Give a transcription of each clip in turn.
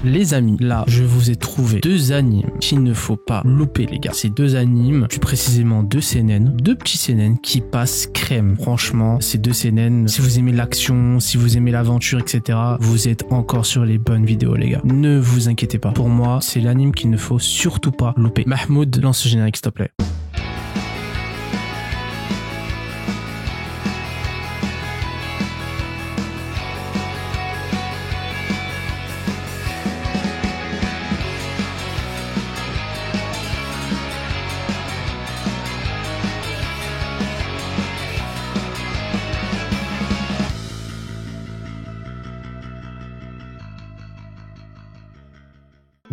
Les amis, là, je vous ai trouvé 2 animes qu'il ne faut pas louper, les gars. Ces 2 animes, plus précisément 2 seinen, 2 petits seinen qui passent crème. Franchement, ces 2 seinen, si vous aimez l'action, si vous aimez l'aventure, etc., vous êtes encore sur les bonnes vidéos, les gars. Ne vous inquiétez pas. Pour moi, c'est l'anime qu'il ne faut surtout pas louper. Mahmoud, lance le générique, s'il te plaît.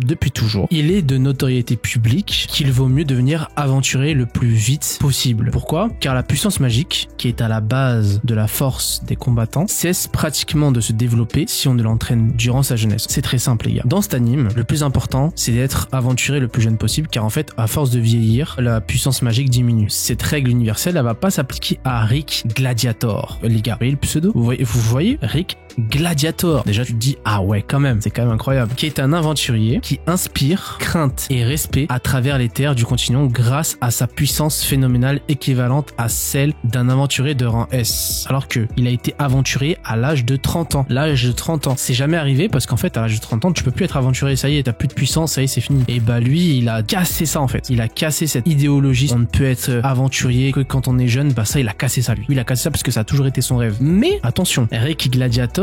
Depuis toujours, il est de notoriété publique qu'il vaut mieux devenir aventurier le plus vite possible. Pourquoi? Car la puissance magique, qui est à la base de la force des combattants, cesse pratiquement de se développer si on ne l'entraîne durant sa jeunesse. C'est très simple, les gars. Dans cet anime, le plus important, c'est d'être aventurier le plus jeune possible, car en fait, à force de vieillir, la puissance magique diminue. Cette règle universelle, elle va pas s'appliquer à Rick Gladiator. Les gars, vous voyez le pseudo? Vous voyez Rick Gladiator. Déjà, tu te dis, ah ouais, quand même, c'est quand même incroyable. Qui est un aventurier qui inspire crainte et respect à travers les terres du continent grâce à sa puissance phénoménale équivalente à celle d'un aventurier de rang S. Alors que il a été aventurier à l'âge de 30 ans. L'âge de 30 ans. C'est jamais arrivé parce qu'en fait, à l'âge de 30 ans, tu peux plus être aventurier. Ça y est, t'as plus de puissance, ça y est, c'est fini. Et bah, lui, il a cassé ça, en fait. Il a cassé cette idéologie. On ne peut être aventurier que quand on est jeune. Bah, ça, il a cassé ça, lui. Il a cassé ça parce que ça a toujours été son rêve. Mais, attention, Rick Gladiator,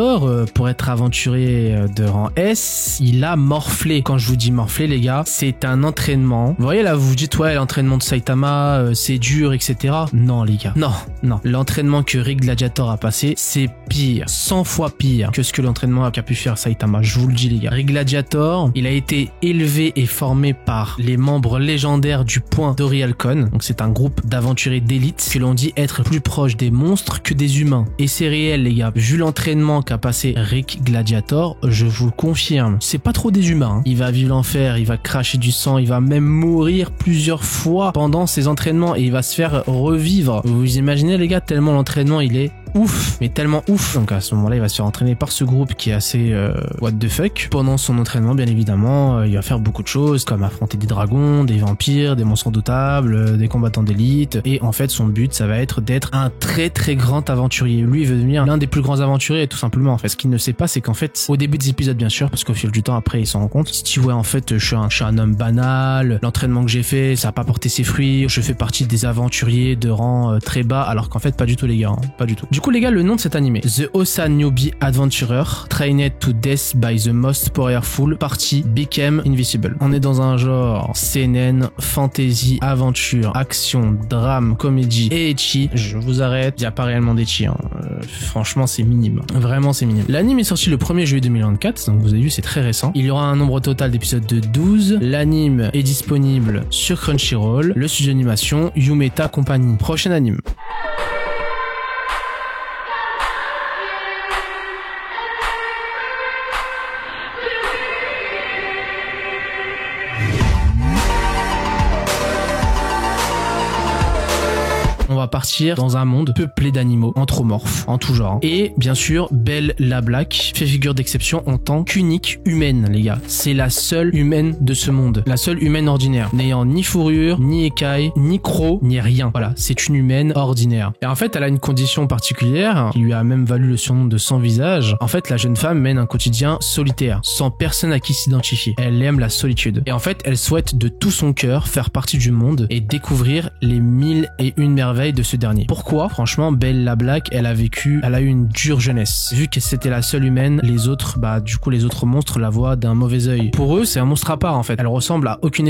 pour être aventurier de rang S, il a morflé. Quand je vous dis morflé, les gars, c'est un entraînement. Vous voyez là, vous vous dites, ouais, l'entraînement de Saitama, c'est dur, etc. Non, les gars. Non. L'entraînement que Rick Gladiator a passé, c'est pire. 100 fois pire que ce que l'entraînement qu'a pu faire Saitama. Je vous le dis, les gars. Rick Gladiator, il a été élevé et formé par les membres légendaires du Point d'Orialcon. Donc, c'est un groupe d'aventuriers d'élite que l'on dit être plus proche des monstres que des humains. Et c'est réel, les gars. Vu l'entraînement qu'a passé Rick Gladiator, je vous le confirme. C'est pas trop des humains. Hein. Il va vivre l'enfer, il va cracher du sang, il va même mourir plusieurs fois pendant ses entraînements et il va se faire revivre. Vous imaginez, les gars, tellement l'entraînement il est ouf, mais tellement ouf. Donc à ce moment-là, il va se faire entraîner par ce groupe qui est assez what the fuck. Pendant son entraînement, bien évidemment, il va faire beaucoup de choses comme affronter des dragons, des vampires, des monstres redoutables, des combattants d'élite. Et en fait, son but, ça va être d'être un très très grand aventurier. Lui, il veut devenir l'un des plus grands aventuriers, tout simplement. En fait, ce qu'il ne sait pas, c'est qu'en fait, au début des épisodes, bien sûr, parce qu'au fil du temps, après, il s'en rend compte. Si tu vois, en fait, je suis un homme banal. L'entraînement que j'ai fait, ça a pas porté ses fruits. Je fais partie des aventuriers de rang très bas, alors qu'en fait, pas du tout, les gars, hein, pas du tout. Du coup, les gars, le nom de cet animé, The Osanyobi Adventurer, Trained to Death by the Most Powerful Party Became Invisible. On est dans un genre seinen, fantasy, aventure, action, drame, comédie et ecchi. Je vous arrête, il n'y a pas réellement d'ecchi. Hein. Franchement, c'est minime. Vraiment, c'est minime. L'anime est sorti le 1er juillet 2024, donc vous avez vu, c'est très récent. Il y aura un nombre total d'épisodes de 12. L'anime est disponible sur Crunchyroll, le studio d'animation Yumeta Company. Prochain anime. On va partir dans un monde peuplé d'animaux anthropomorphes en tout genre. Et bien sûr, Belle la Black fait figure d'exception en tant qu'unique humaine, les gars. C'est la seule humaine de ce monde. La seule humaine ordinaire. N'ayant ni fourrure, ni écaille, ni croc, ni rien. Voilà, c'est une humaine ordinaire. Et en fait, elle a une condition particulière qui lui a même valu le surnom de sans visage. En fait, la jeune femme mène un quotidien solitaire, sans personne à qui s'identifier. Elle aime la solitude. Et en fait, elle souhaite de tout son cœur faire partie du monde et découvrir les 1001 merveilles de ce dernier. Pourquoi? Franchement, Belle la Black, elle a eu une dure jeunesse. Vu que c'était la seule humaine, les autres, les autres monstres la voient d'un mauvais œil. Pour eux, c'est un monstre à part, en fait. Elle ressemble à aucune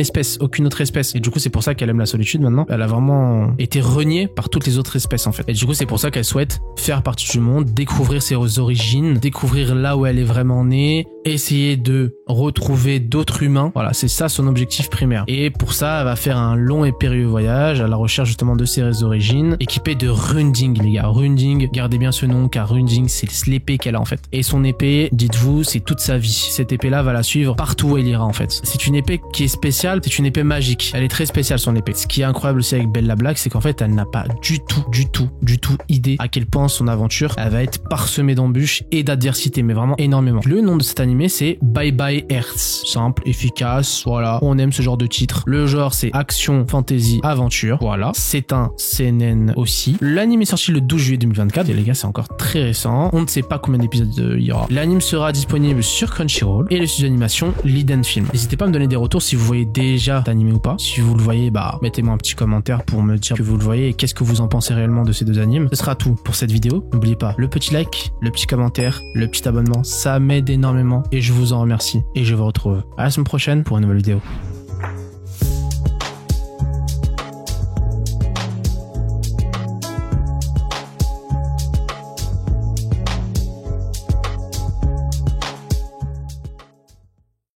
autre espèce. Et du coup, c'est pour ça qu'elle aime la solitude maintenant. Elle a vraiment été reniée par toutes les autres espèces, en fait. Et du coup, c'est pour ça qu'elle souhaite faire partie du monde, découvrir ses origines, découvrir là où elle est vraiment née, essayer de retrouver d'autres humains. Voilà, c'est ça son objectif primaire. Et pour ça, elle va faire un long et périlleux voyage à la recherche justement de ses origines, équipée de Runding, les gars. Runding, gardez bien ce nom, car Runding, c'est l'épée qu'elle a en fait. Et son épée, dites-vous, c'est toute sa vie. Cette épée-là va la suivre partout où elle ira en fait. C'est une épée qui est spéciale, c'est une épée magique. Elle est très spéciale, son épée. Ce qui est incroyable aussi avec Belle la Black, c'est qu'en fait, elle n'a pas du tout idée à quel point son aventure, elle va être parsemée d'embûches et d'adversité, mais vraiment énormément. Le nom de cet animé, animé, c'est Bye Bye Earth. Simple, efficace, voilà. On aime ce genre de titre. Le genre, c'est action, fantasy, aventure. Voilà. C'est un CNN aussi. L'anime est sorti le 12 juillet 2024. Et les gars, c'est encore très récent. On ne sait pas combien d'épisodes il y aura. L'anime sera disponible sur Crunchyroll et le studio d'animation Liden Film. N'hésitez pas à me donner des retours si vous voyez déjà d'anime ou pas. Si vous le voyez, bah, mettez-moi un petit commentaire pour me dire que vous le voyez et qu'est-ce que vous en pensez réellement de ces deux animes. Ce sera tout pour cette vidéo. N'oubliez pas le petit like, le petit commentaire, le petit abonnement. Ça m'aide énormément et je vous en remercie. Et je vous retrouve à la semaine prochaine pour une nouvelle vidéo.